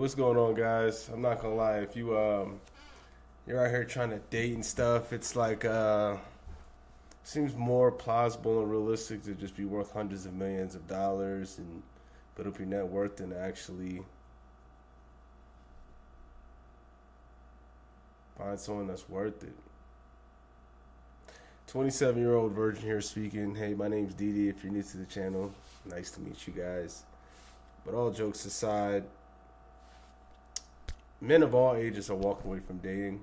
What's going on, guys? I'm not gonna lie. If you're out here trying to date and stuff, it's like seems more plausible and realistic to just be worth hundreds of millions of dollars and put up your net worth than to actually find someone that's worth it. 27-year-old virgin here speaking. Hey, my name's Didi. If you're new to the channel, nice to meet you guys. But all jokes aside, men of all ages are walking away from dating.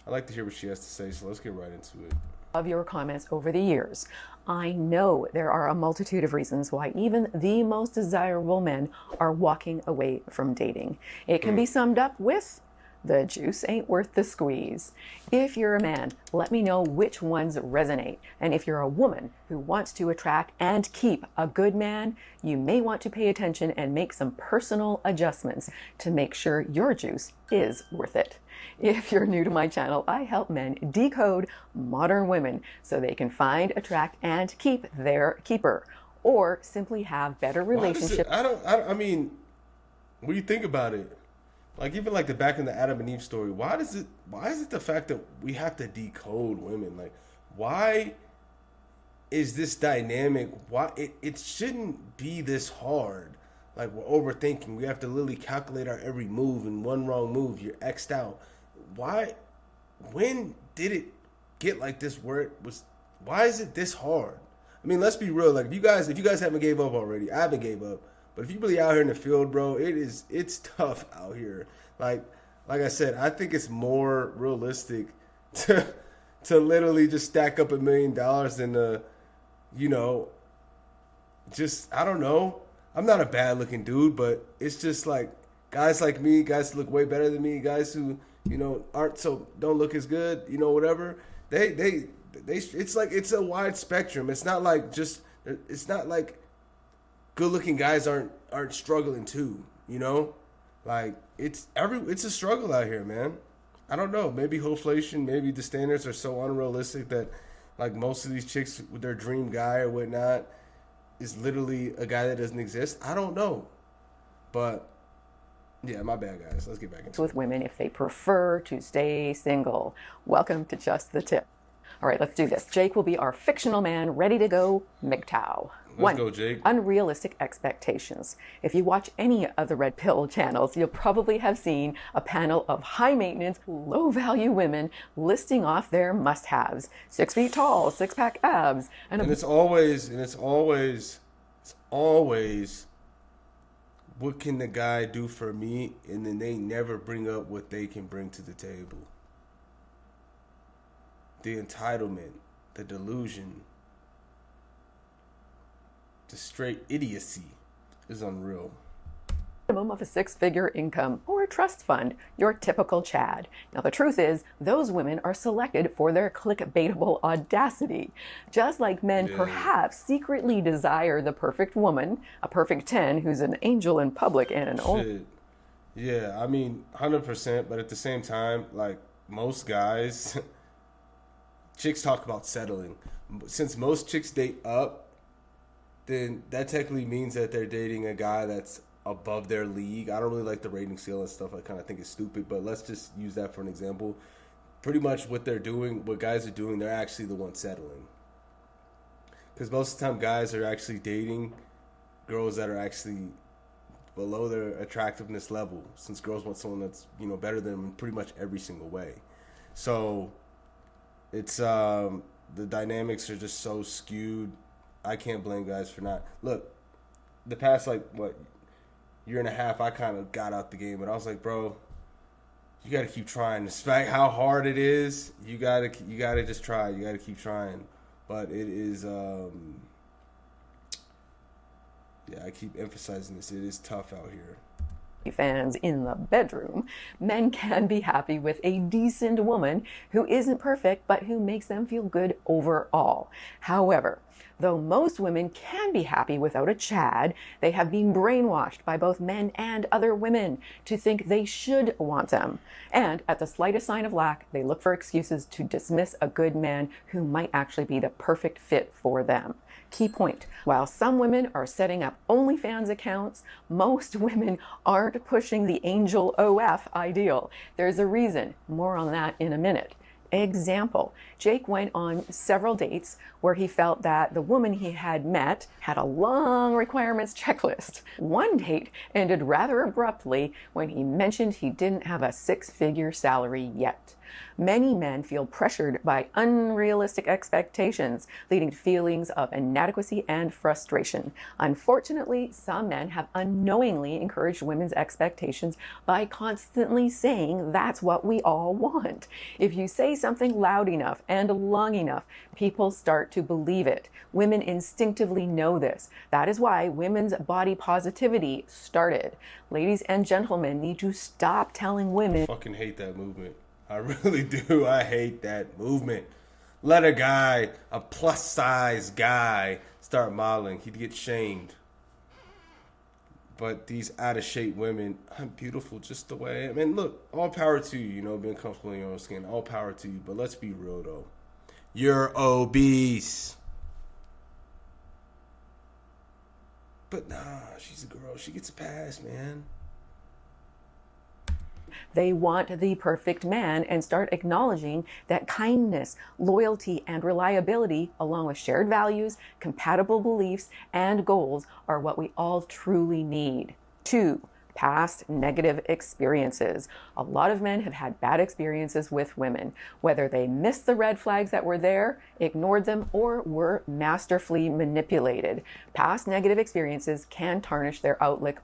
I'd like to hear what she has to say, so let's get right into it. Of your comments over the years. I know there are a multitude of reasons why even the most desirable men are walking away from dating. It can be summed up with the juice ain't worth the squeeze. If you're a man, let me know which ones resonate. And if you're a woman who wants to attract and keep a good man, you may want to pay attention and make some personal adjustments to make sure your juice is worth it. If you're new to my channel, I help men decode modern women so they can find, attract, and keep their keeper, or simply have better relationships. I mean, when you think about it, like even like the back in the Adam and Eve story, why is it the fact that we have to decode women? Like, why is this dynamic? Why it shouldn't be this hard. Like, we're overthinking. We have to literally calculate our every move, and one wrong move, you're X'd out. Why? When did it get like this? Where it was? Why is it this hard? I mean, let's be real. Like, if you guys haven't gave up already, I haven't gave up. But if you really out here in the field, bro, it's tough out here. Like I said, I think it's more realistic to literally just stack up $1 million than to, just, I don't know. I'm not a bad looking dude, but it's just like guys like me, guys who look way better than me, guys who, don't look as good, whatever. It's like, it's a wide spectrum. It's not like good looking guys aren't struggling too, like it's a struggle out here, man. I don't know, maybe hoflation, maybe the standards are so unrealistic that like most of these chicks with their dream guy or whatnot is literally a guy that doesn't exist. I don't know, but yeah, my bad, guys. Let's get back into it. With women if they prefer to stay single. Welcome to Just the Tip. All right, let's do this. Jake will be our fictional man, ready to go MGTOW. Let's go, Jake. Unrealistic expectations. If you watch any of the Red Pill channels, you'll probably have seen a panel of high-maintenance, low-value women listing off their must-haves. 6 feet tall, six-pack abs, and it's always, what can the guy do for me? And then they never bring up what they can bring to the table. The entitlement, the delusion, the straight idiocy is unreal. Minimum of a 6-figure income or a trust fund, your typical Chad. Now the truth is, those women are selected for their clickbaitable audacity. Just like men perhaps secretly desire the perfect woman, a perfect 10 who's an angel in public and an old. Yeah, I mean, 100%, but at the same time, like most guys, chicks talk about settling. Since most chicks date up, then that technically means that they're dating a guy that's above their league. I don't really like the rating scale and stuff. I kind of think it's stupid, but let's just use that for an example. Pretty much what they're doing, what guys are doing, they're actually the ones settling. Because most of the time guys are actually dating girls that are actually below their attractiveness level, since girls want someone that's, better than them in pretty much every single way. So it's the dynamics are just so skewed. I can't blame guys for not. Look, the past year and a half, I kind of got out the game, but I was like, bro, you got to keep trying. Despite how hard it is, you gotta just try. You got to keep trying. But it is, I keep emphasizing this. It is tough out here. Fans in the bedroom, men can be happy with a decent woman who isn't perfect but who makes them feel good overall. However, Though most women can be happy without a Chad, they have been brainwashed by both men and other women to think they should want them. And at the slightest sign of lack, they look for excuses to dismiss a good man who might actually be the perfect fit for them. Key point: while some women are setting up OnlyFans accounts, most women aren't pushing the angel OF ideal. There's a reason. More on that in a minute. Example: Jake went on several dates where he felt that the woman he had met had a long requirements checklist. One date ended rather abruptly when he mentioned he didn't have a six-figure salary yet. Many men feel pressured by unrealistic expectations, leading to feelings of inadequacy and frustration. Unfortunately, some men have unknowingly encouraged women's expectations by constantly saying that's what we all want. If you say something loud enough and long enough, people start to believe it. Women instinctively know this. That is why women's body positivity started. Ladies and gentlemen need to stop telling women. I fucking hate that movement. I really do. I hate that movement. Let a guy, a plus size guy, start modeling. He'd get shamed. But these out of shape women, I'm beautiful just the way I am. I mean, look, all power to you, being comfortable in your own skin. All power to you. But let's be real, though. You're obese. But nah, she's a girl. She gets a pass, man. They want the perfect man and start acknowledging that kindness, loyalty, and reliability, along with shared values, compatible beliefs, and goals, are what we all truly need. 2. Past negative experiences. A lot of men have had bad experiences with women, whether they missed the red flags that were there, ignored them, or were masterfully manipulated. Past negative experiences can tarnish their outlook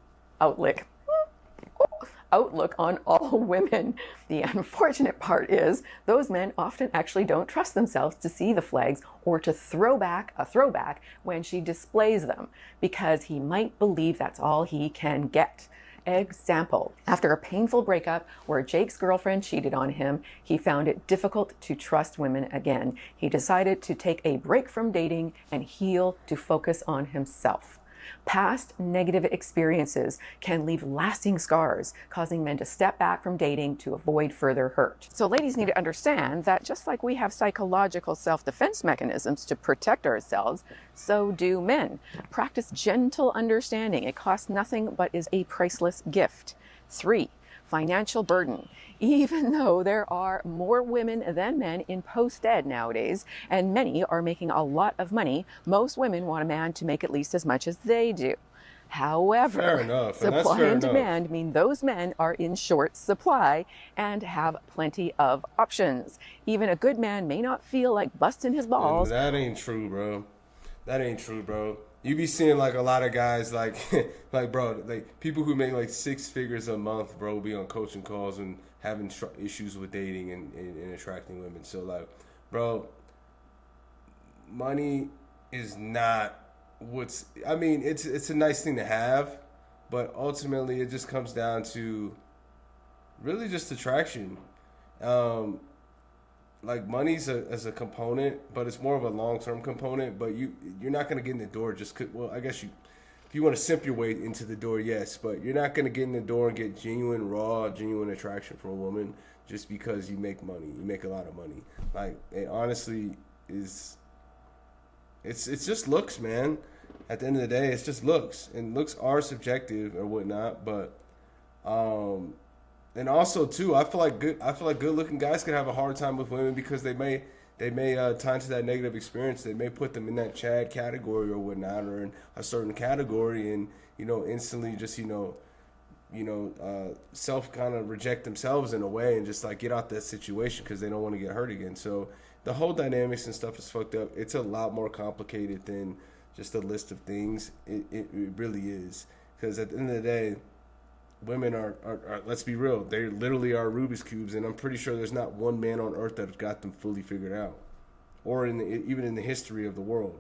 on all women. The unfortunate part is those men often actually don't trust themselves to see the flags or to throw back a throwback when she displays them, because he might believe that's all he can get. Example: after a painful breakup where Jake's girlfriend cheated on him, he found it difficult to trust women again. He decided to take a break from dating and heal to focus on himself. Past negative experiences can leave lasting scars, causing men to step back from dating to avoid further hurt. So ladies need to understand that just like we have psychological self-defense mechanisms to protect ourselves, so do men. Practice gentle understanding. It costs nothing but is a priceless gift. 3. Financial burden. Even though there are more women than men in post-ed nowadays, and many are making a lot of money, most women want a man to make at least as much as they do. However, fair enough. supply and demand mean those men are in short supply and have plenty of options. Even a good man may not feel like busting his balls. That ain't true, bro. That ain't true, bro. You be seeing like a lot of guys like bro, like people who make like 6 figures a month, bro, be on coaching calls and having issues with dating and attracting women. So like, bro, money is not it's a nice thing to have, but ultimately it just comes down to really just attraction. Like money's as a component, but it's more of a long-term component. But you're not gonna get in the door just I guess if you want to simp your way into the door, yes, but you're not gonna get in the door and get genuine attraction from a woman just because you make money. You make a lot of money. Like it honestly is. It's just looks, man. At the end of the day, it's just looks, and looks are subjective or whatnot. But and also too, I feel like good-looking guys can have a hard time with women because they may tie into that negative experience. They may put them in that Chad category or whatnot, or in a certain category, and instantly just self kind of reject themselves in a way and just like get out that situation because they don't want to get hurt again. So the whole dynamics and stuff is fucked up. It's a lot more complicated than just a list of things. It really is, because at the end of the day, women are let's be real, they literally are Rubik's Cubes, and I'm pretty sure there's not one man on earth that's got them fully figured out, or even in the history of the world.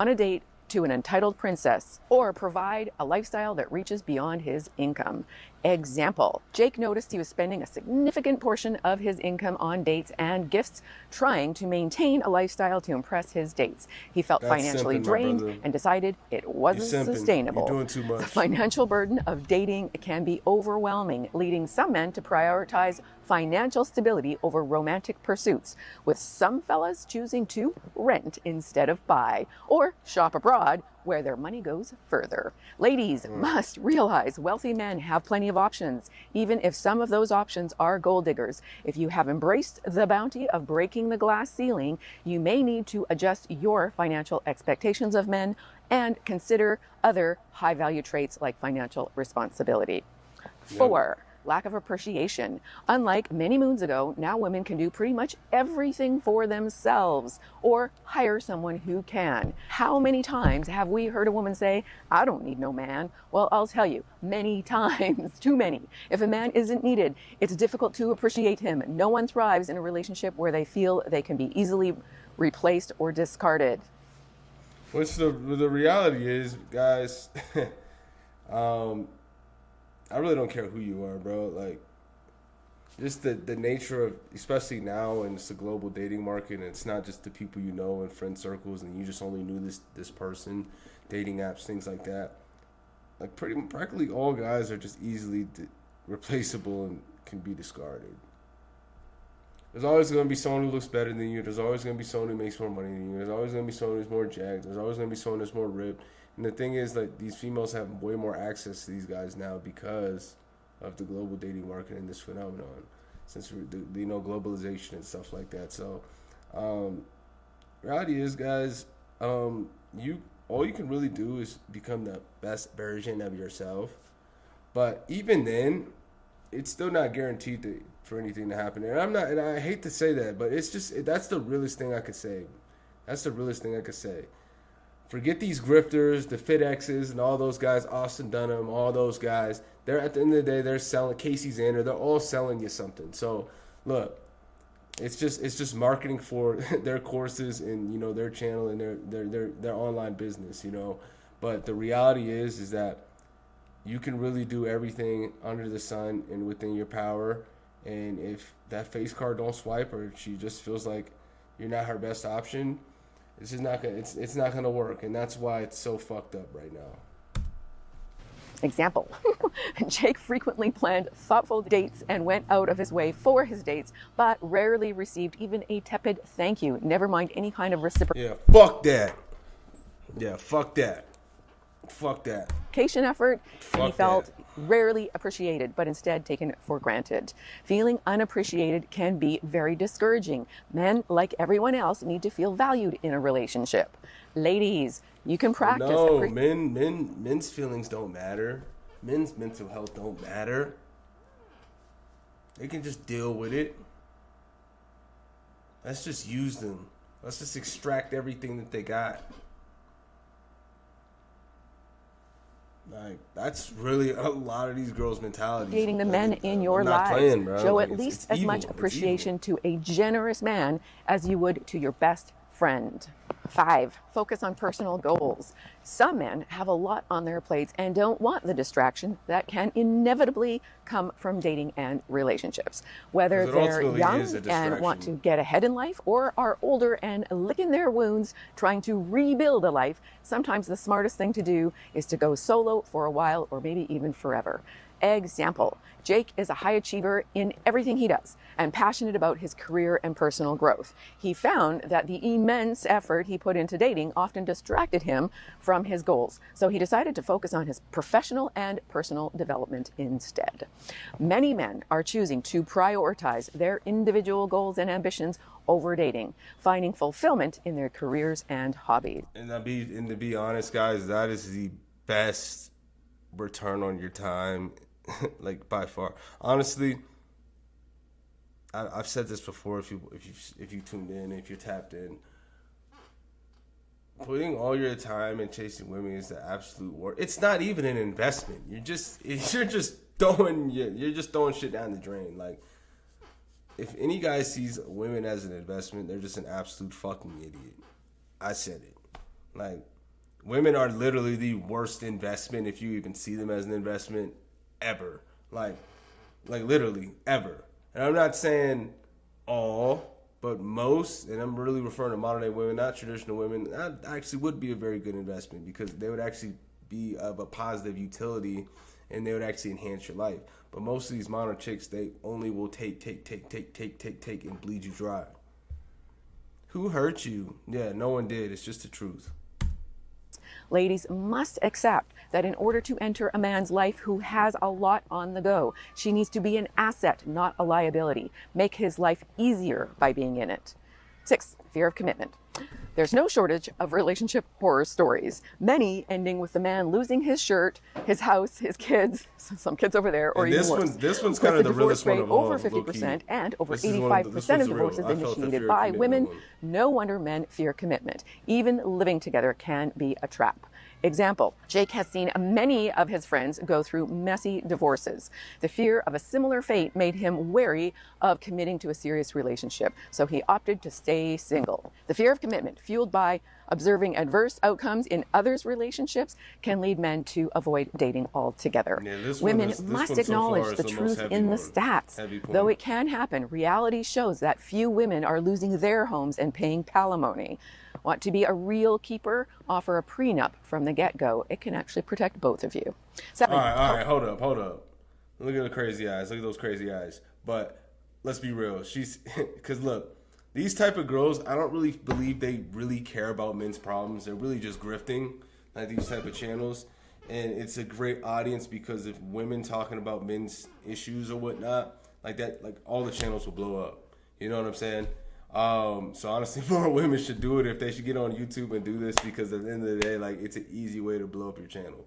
On a date to an entitled princess, or provide a lifestyle that reaches beyond his income. Example, Jake noticed he was spending a significant portion of his income on dates and gifts, trying to maintain a lifestyle to impress his dates. He felt That's financially simping, my drained brother. and decided it wasn't You're simping. sustainable. You're doing too much. The financial burden of dating can be overwhelming, leading some men to prioritize financial stability over romantic pursuits, with some fellas choosing to rent instead of buy, or shop abroad where their money goes further. Ladies must realize wealthy men have plenty of options, even if some of those options are gold diggers. If you have embraced the bounty of breaking the glass ceiling, you may need to adjust your financial expectations of men and consider other high value traits like financial responsibility. 4, lack of appreciation. Unlike many moons ago, now women can do pretty much everything for themselves or hire someone who can. How many times have we heard a woman say, "I don't need no man"? Well, I'll tell you, many times, too many. If a man isn't needed, it's difficult to appreciate him. No one thrives in a relationship where they feel they can be easily replaced or discarded. Which the reality is, guys, I really don't care who you are, bro. Like, just the nature of, especially now, and it's a global dating market, and it's not just the people you know in friend circles, and you just only knew this person, dating apps, things like that. Like, practically all guys are just easily replaceable and can be discarded. There's always going to be someone who looks better than you. There's always going to be someone who makes more money than you. There's always going to be someone who's more jacked. There's always going to be someone who's more ripped. And the thing is, like, these females have way more access to these guys now because of the global dating market and this phenomenon, since we know globalization and stuff like that. So, reality is, guys, all you can really do is become the best version of yourself. But even then, it's still not guaranteed for anything to happen. And I hate to say that, but it's just, that's the realest thing I could say. That's the realest thing I could say. Forget these grifters, the FitXs, and all those guys, Austin Dunham, all those guys. They're, at the end of the day, they're selling, Casey Zander, they're all selling you something. So, look, it's just marketing for their courses and, you know, their channel and their online business, you know. But the reality is that you can really do everything under the sun and within your power. And if that face card don't swipe, or she just feels like you're not her best option, it's just not gonna. It's not gonna work, and that's why it's so fucked up right now. Example, Jake frequently planned thoughtful dates and went out of his way for his dates, but rarely received even a tepid thank you, never mind any kind of reciprocation. Yeah, fuck that. Yeah, fuck that. Fuck that. Effort, and he Fuck felt that. rarely appreciated, but instead taken for granted. Feeling unappreciated can be very discouraging. Men, like everyone else, need to feel valued in a relationship. Ladies, you can practice. No, men's feelings don't matter. Men's mental health don't matter. They can just deal with it. Let's just use them. Let's just extract everything that they got. Like, that's really a lot of these girls' mentalities. Dating the men in your I'm not lives. playing, bro. Show Like, at least it's as evil. much It's appreciation evil. to a generous man as you would to your best friend. 5, focus on personal goals. Some men have a lot on their plates and don't want the distraction that can inevitably come from dating and relationships. Whether 'Cause it they're ultimately young is a and want to distraction. get ahead in life, or are older and licking their wounds trying to rebuild a life, sometimes the smartest thing to do is to go solo for a while, or maybe even forever. Example, Jake is a high achiever in everything he does and passionate about his career and personal growth. He found that the immense effort he put into dating often distracted him from his goals, so he decided to focus on his professional and personal development instead. Many men are choosing to prioritize their individual goals and ambitions over dating, finding fulfillment in their careers and hobbies. And to be honest, guys, that is the best return on your time, like, by far. Honestly, I've said this before. If you tuned in, if you're tapped in, putting all your time in chasing women is the absolute worst. It's not even an investment. You're just throwing shit down the drain. Like, if any guy sees women as an investment, they're just an absolute fucking idiot. I said it. Like, Women are literally the worst investment, if you even see them as an investment, ever. Like literally ever. And I'm not saying all, but most, and I'm really referring to modern day women, not traditional women, that actually would be a very good investment because they would actually be of a positive utility and they would actually enhance your life. But most of these modern chicks, they only will take and bleed you dry. Who hurt you? Yeah, no one did. It's just the truth. Ladies must accept that in order to enter a man's life who has a lot on the go, she needs to be an asset, not a liability. Make his life easier by being in it. 6, fear of commitment. There's no shortage of relationship horror stories, many ending with the man losing his shirt, his house, his kids, some kids over there, or and even worse. This one's kind of the realest one of all. Over 50% and over 85% of divorces initiated by women. No wonder men fear commitment. Even living together can be a trap. Example, Jake has seen many of his friends go through messy divorces. The fear of a similar fate made him wary of committing to a serious relationship, so he opted to stay single. The fear of commitment, fueled by observing adverse outcomes in others' relationships, can lead men to avoid dating altogether. Women must acknowledge the truth in the stats. Though it can happen, reality shows that few women are losing their homes and paying palimony. Want to be a real keeper? Offer a prenup from the get-go. It can actually protect both of you. 7. All right, hold up. Look at the crazy eyes. Look at those crazy eyes. But let's be real. Because look, these type of girls, I don't really believe they really care about men's problems. They're really just grifting, like these type of channels. And it's a great audience because if women talking about men's issues or whatnot, like that, like all the channels will blow up. You know what I'm saying? So honestly, more women should do it if they should get on YouTube and do this because at the end of the day, like it's an easy way to blow up your channel.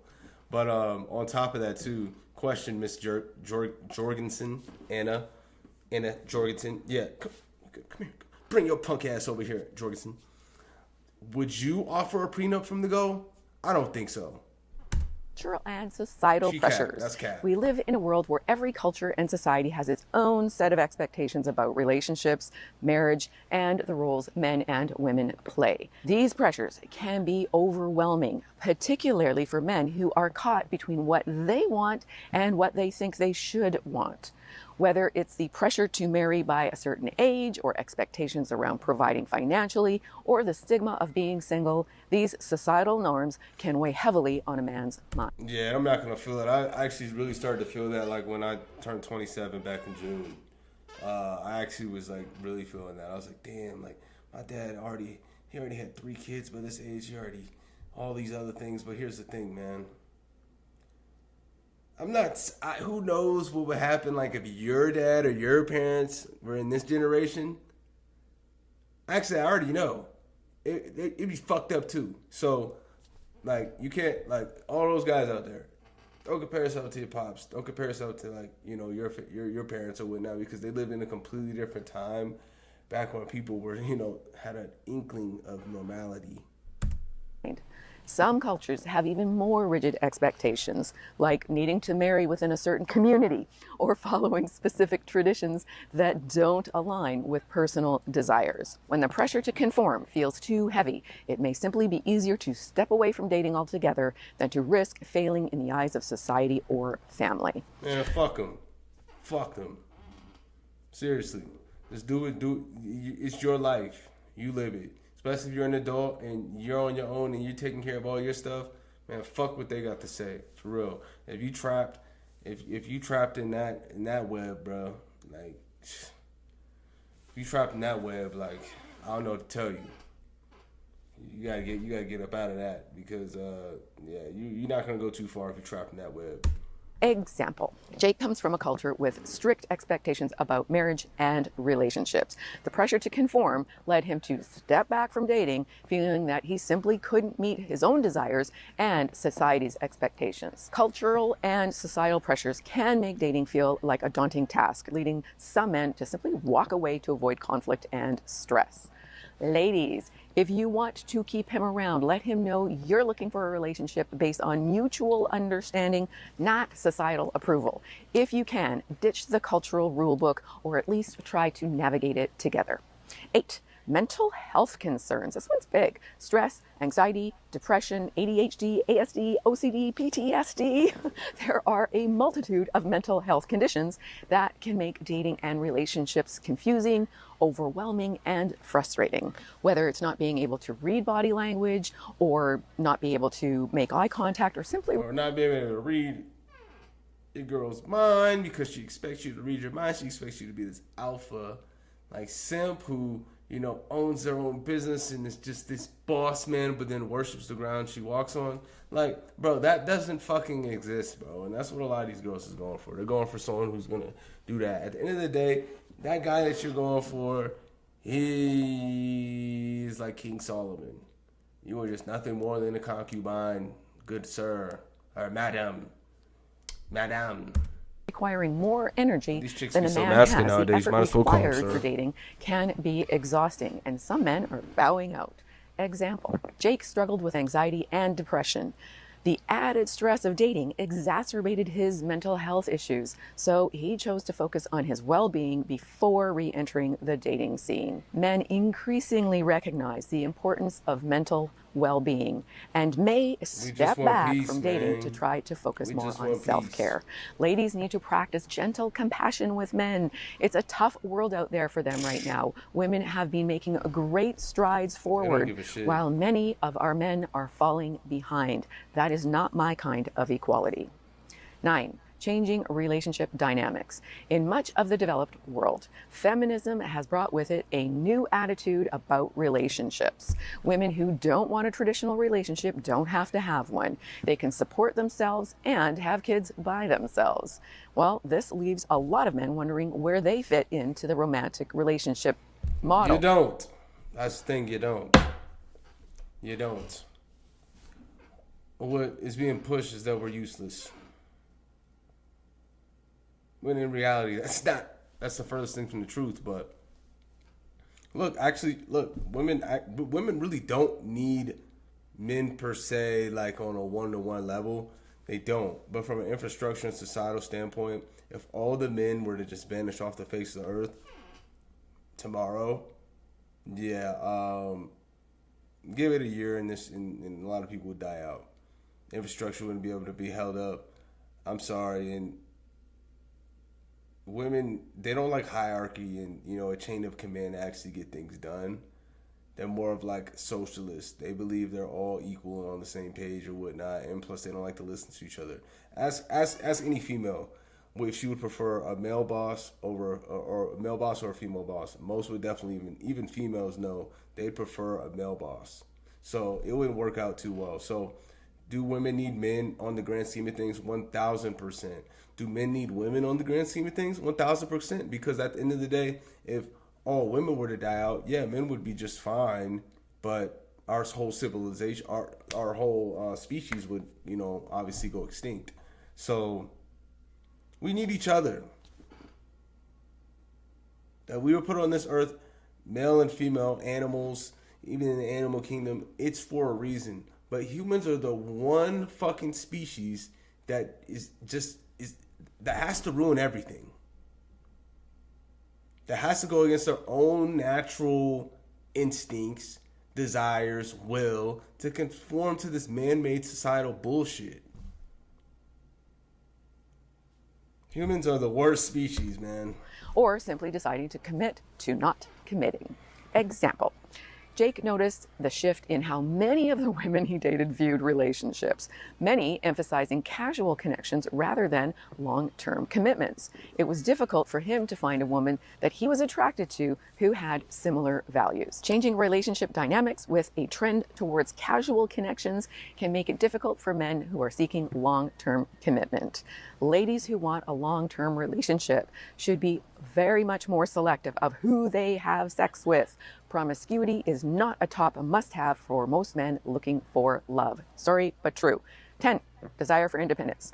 But on top of that too, question Miss Jorgensen, Anna Jorgensen. Yeah, come here. Bring your punk ass over here, Jorgensen. Would you offer a prenup from the go? I don't think so. Cultural and societal pressures. That's cap. We live in a world where every culture and society has its own set of expectations about relationships, marriage, and the roles men and women play. These pressures can be overwhelming, particularly for men who are caught between what they want and what they think they should want. Whether it's the pressure to marry by a certain age or expectations around providing financially or the stigma of being single, these societal norms can weigh heavily on a man's mind. Yeah, I'm not going to feel it. I actually really started to feel that like when I turned 27 back in June. I actually was like really feeling that. I was like, damn, like my dad already had 3 kids by this age. He already all these other things. But here's the thing, man. Who knows what would happen like if your dad or your parents were in this generation? Actually, I already know. It'd be fucked up too. So, like, you can't, like, all those guys out there, don't compare yourself to your pops. Don't compare yourself to, like, you know, your parents or whatnot because they lived in a completely different time back when people were, you know, had an inkling of normality. Some cultures have even more rigid expectations, like needing to marry within a certain community or following specific traditions that don't align with personal desires. When the pressure to conform feels too heavy, it may simply be easier to step away from dating altogether than to risk failing in the eyes of society or family. Man, fuck them. Fuck them. Seriously. Just do it. It's your life. You live it. Especially if you're an adult and you're on your own and you're taking care of all your stuff, man, fuck what they got to say. For real. If you trapped in that web, bro, like if you trapped in that web, like I don't know what to tell you. You gotta get up out of that because you're not gonna go too far if you're trapped in that web. Example, Jake comes from a culture with strict expectations about marriage and relationships. The pressure to conform led him to step back from dating, feeling that he simply couldn't meet his own desires and society's expectations. Cultural and societal pressures can make dating feel like a daunting task, leading some men to simply walk away to avoid conflict and stress. Ladies, if you want to keep him around, let him know you're looking for a relationship based on mutual understanding, not societal approval. If you can, ditch the cultural rule book or at least try to navigate it together. 8, Mental health concerns. This one's big. Stress, anxiety, depression, ADHD, ASD, OCD, PTSD. There are a multitude of mental health conditions that can make dating and relationships confusing, overwhelming, and frustrating. Whether it's not being able to read body language, or not be able to make eye contact, or simply not being able to read your girl's mind because she expects you to read your mind. She expects you to be this alpha, like simp who, you know, owns their own business and is just this boss man, but then worships the ground she walks on. Like, bro, that doesn't fucking exist, bro. And that's what a lot of these girls is going for. They're going for someone who's gonna do that. At the end of the day, that guy that you're going for, he's like King Solomon. You are just nothing more than a concubine, good sir, or madam. Requiring more energy than a so man has. Nowadays. The effort required for dating can be exhausting, and some men are bowing out. Example: Jake struggled with anxiety and depression. The added stress of dating exacerbated his mental health issues, so he chose to focus on his well-being before re-entering the dating scene. Men increasingly recognize the importance of mental well-being and may step back from dating to try to focus more on self-care. Ladies need to practice gentle compassion with men. It's a tough world out there for them right now. Women have been making great strides forward, while many of our men are falling behind. That is not my kind of equality. 9. Changing relationship dynamics. In much of the developed world, feminism has brought with it a new attitude about relationships. Women who don't want a traditional relationship don't have to have one. They can support themselves and have kids by themselves. Well, this leaves a lot of men wondering where they fit into the romantic relationship model. You don't. That's the thing, you don't. You don't. What is being pushed is that we're useless. When in reality, that's the furthest thing from the truth. But look, women really don't need men per se, like on a one-to-one level. They don't. But from an infrastructure and societal standpoint, if all the men were to just vanish off the face of the earth tomorrow, give it a year and a lot of people would die out. Infrastructure wouldn't be able to be held up. I'm sorry. And women, they don't like hierarchy and, you know, a chain of command to actually get things done. They're more of like socialists. They believe they're all equal and on the same page or whatnot, and plus they don't like to listen to each other. Ask any female if she would prefer a male boss or a male boss or a female boss. Most would definitely, even females know they'd prefer a male boss. So it wouldn't work out too well. So do women need men on the grand scheme of things? 1,000%. Do men need women on the grand scheme of things? 1,000%. Because at the end of the day, if all women were to die out, yeah, men would be just fine. But our whole civilization, our whole species would, you know, obviously go extinct. So we need each other. That we were put on this earth, male and female, animals, even in the animal kingdom, it's for a reason. But humans are the one fucking species that that has to ruin everything. That has to go against their own natural instincts, desires, will, to conform to this man-made societal bullshit. Humans are the worst species, man. Or simply deciding to commit to not committing. Example: Jake noticed the shift in how many of the women he dated viewed relationships, many emphasizing casual connections rather than long-term commitments. It was difficult for him to find a woman that he was attracted to who had similar values. Changing relationship dynamics with a trend towards casual connections can make it difficult for men who are seeking long-term commitment. Ladies who want a long-term relationship should be very much more selective of who they have sex with. Promiscuity is not a top must-have for most men looking for love. Sorry, but true. 10. Desire for independence.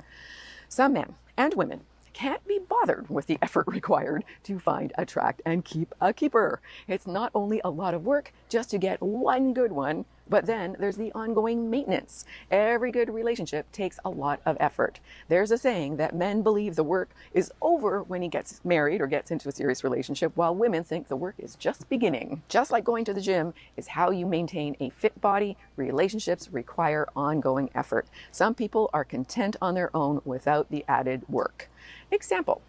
Some men and women can't be bothered with the effort required to find, attract, and keep a keeper. It's not only a lot of work just to get one good one, But then there's the ongoing maintenance. Every good relationship takes a lot of effort. There's a saying that men believe the work is over when he gets married or gets into a serious relationship, while women think the work is just beginning. Just like going to the gym is how you maintain a fit body, relationships require ongoing effort. Some people are content on their own without the added work. Example.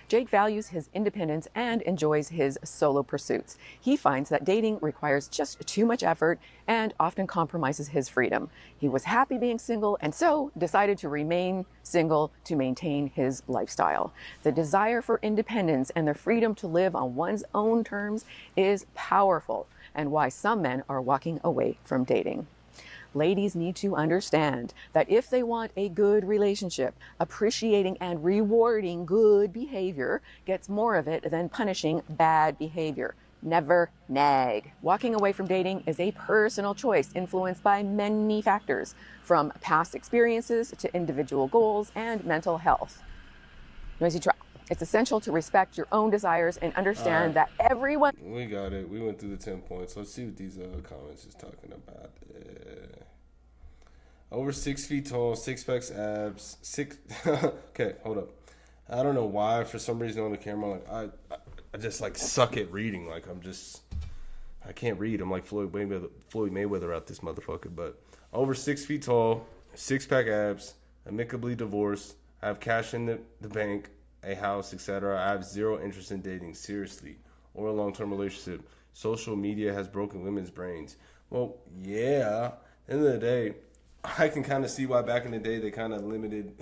Jake values his independence and enjoys his solo pursuits. He finds that dating requires just too much effort and often compromises his freedom. He was happy being single and so decided to remain single to maintain his lifestyle. The desire for independence and the freedom to live on one's own terms is powerful, and why some men are walking away from dating. Ladies need to understand that if they want a good relationship, appreciating and rewarding good behavior gets more of it than punishing bad behavior. Never nag. Walking away from dating is a personal choice influenced by many factors, from past experiences to individual goals and mental health. Noisy truck. It's essential to respect your own desires and understand that everyone... We got it. We went through the 10 points. Let's see what these comments is talking about. Over 6 feet tall, six packs, abs, six. Okay, hold up. I don't know why. For some reason on the camera, like I just like suck at reading. Like I can't read. I'm like Floyd Mayweather out this motherfucker. But over 6 feet tall, 6-pack abs, amicably divorced. I have cash in the bank, a house, etc. I have zero interest in dating seriously or a long-term relationship. Social media has broken women's brains. Well, yeah. At the end of the day, I can kind of see why back in the day they kind of limited,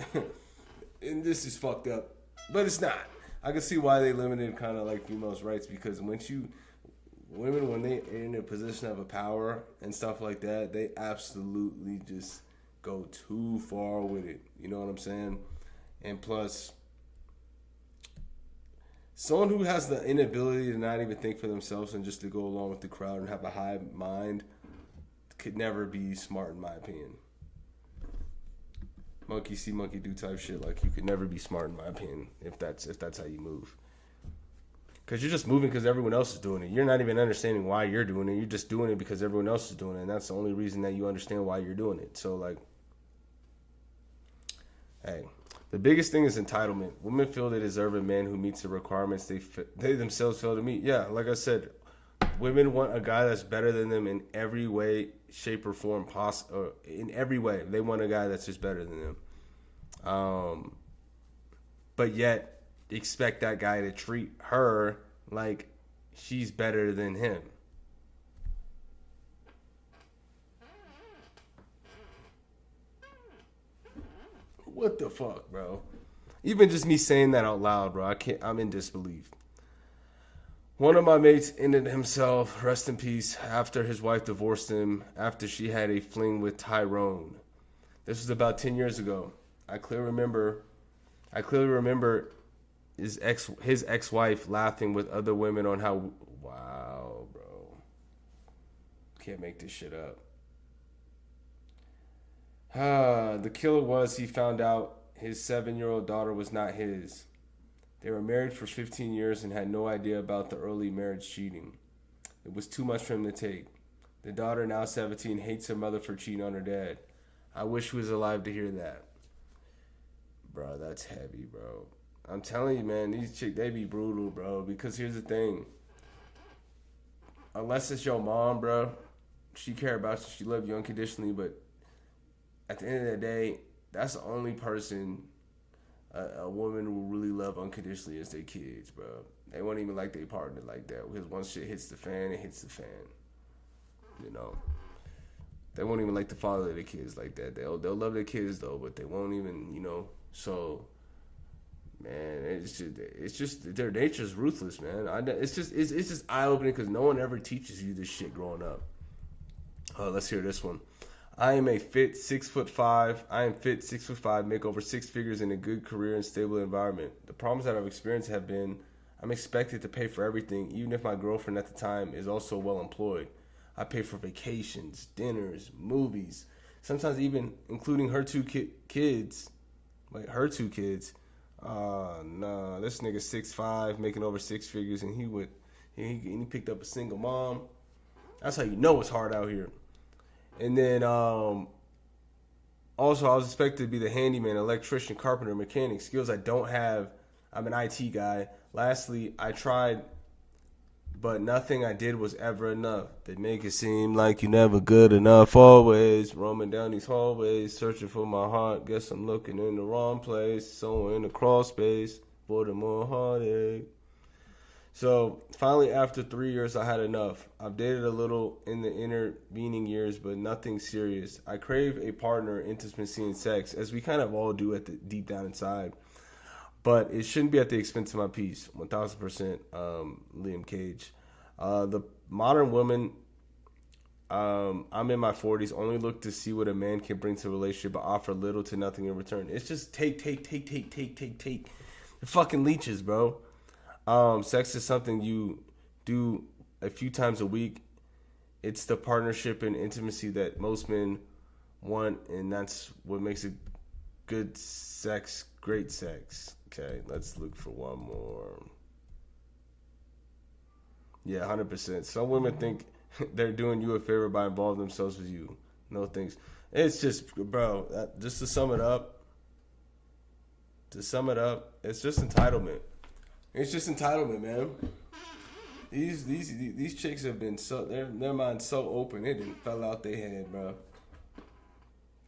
and this is fucked up, but it's not. I can see why they limited kind of like females' rights, because when they are in a position of a power and stuff like that, they absolutely just go too far with it. You know what I'm saying? And plus, someone who has the inability to not even think for themselves and just to go along with the crowd and have a high mind could never be smart, in my opinion. Monkey see, monkey do type shit. Like, you could never be smart, in my opinion, if that's how you move. Because you're just moving because everyone else is doing it. You're not even understanding why you're doing it. You're just doing it because everyone else is doing it, and that's the only reason that you understand why you're doing it. So, like, hey, the biggest thing is entitlement. Women feel they deserve a man who meets the requirements they themselves fail to meet. Yeah, like I said, women want a guy that's better than them in every way, shape, or form possible. In every way, they want a guy that's just better than them. But yet, expect that guy to treat her like she's better than him. What the fuck, bro? Even just me saying that out loud, bro, I'm in disbelief. One of my mates ended himself, rest in peace, after his wife divorced him after she had a fling with Tyrone. This was about 10 years ago. I clearly remember his ex-wife laughing with other women on how, wow, bro. Can't make this shit up. The killer was he found out his 7-year-old daughter was not his. They were married for 15 years and had no idea about the early marriage cheating. It was too much for him to take. The daughter, now 17, hates her mother for cheating on her dad. I wish he was alive to hear that. Bro, that's heavy, bro. I'm telling you, man, these chicks, they be brutal, bro. Because here's the thing. Unless it's your mom, bro, she care about you, she love you unconditionally, but at the end of the day, that's the only person a woman will really love unconditionally is their kids, bro. They won't even like their partner like that. Because once shit hits the fan, it hits the fan. You know? They won't even like the father of their kids like that. They'll love their kids, though, but they won't even, you know. So, man, it's just their nature's ruthless, man. It's just eye-opening because no one ever teaches you this shit growing up. Let's hear this one. I am fit 6'5", make over 6 figures in a good career and stable environment. The problems that I've experienced have been I'm expected to pay for everything, even if my girlfriend at the time is also well employed. I pay for vacations, dinners, movies, sometimes even including her two kids. Like, her 2 kids. Nah, this nigga 6'5", making over 6 figures, and he picked up a single mom. That's how you know it's hard out here. And then also, I was expected to be the handyman, electrician, carpenter, mechanic, skills I don't have. I'm an IT guy. Lastly, I tried, but nothing I did was ever enough. They make it seem like you're never good enough always. Roaming down these hallways, searching for my heart. Guess I'm looking in the wrong place. Somewhere in the crawl space, for the more heartache. So finally, after 3 years, I had enough. I've dated a little in the intervening years, but nothing serious. I crave a partner, intimacy, and sex, as we kind of all do at the deep down inside. But it shouldn't be at the expense of my peace. 1,000%, Liam Cage. The modern woman, I'm in my 40s, only look to see what a man can bring to a relationship, but offer little to nothing in return. It's just take. They're fucking leeches, bro. Sex is something you do a few times a week. It's the partnership and intimacy that most men want, and that's what makes it good sex, great sex. Okay, let's look for one more. Yeah, 100%. Some women think they're doing you a favor by involving themselves with you. No thanks. It's just, bro, just to sum it up, it's just entitlement. It's just entitlement, man. These chicks have been so their mind's so open it didn't fell out their head, bro.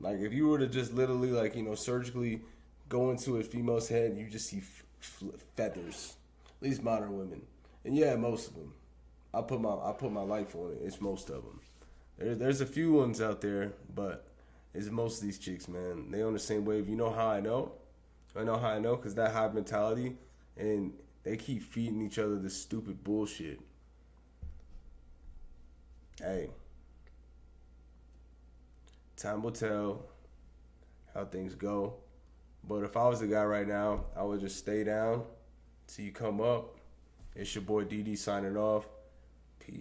Like if you were to just literally surgically go into a female's head, you just see feathers. At least modern women, and yeah, most of them. I put my life on it. It's most of them. There's a few ones out there, but it's most of these chicks, man. They on the same wave. You know how I know? I know how I know because that hive mentality and. They keep feeding each other this stupid bullshit. Hey, time will tell how things go. But if I was the guy right now, I would just stay down till you come up. It's your boy DD signing off. Peace.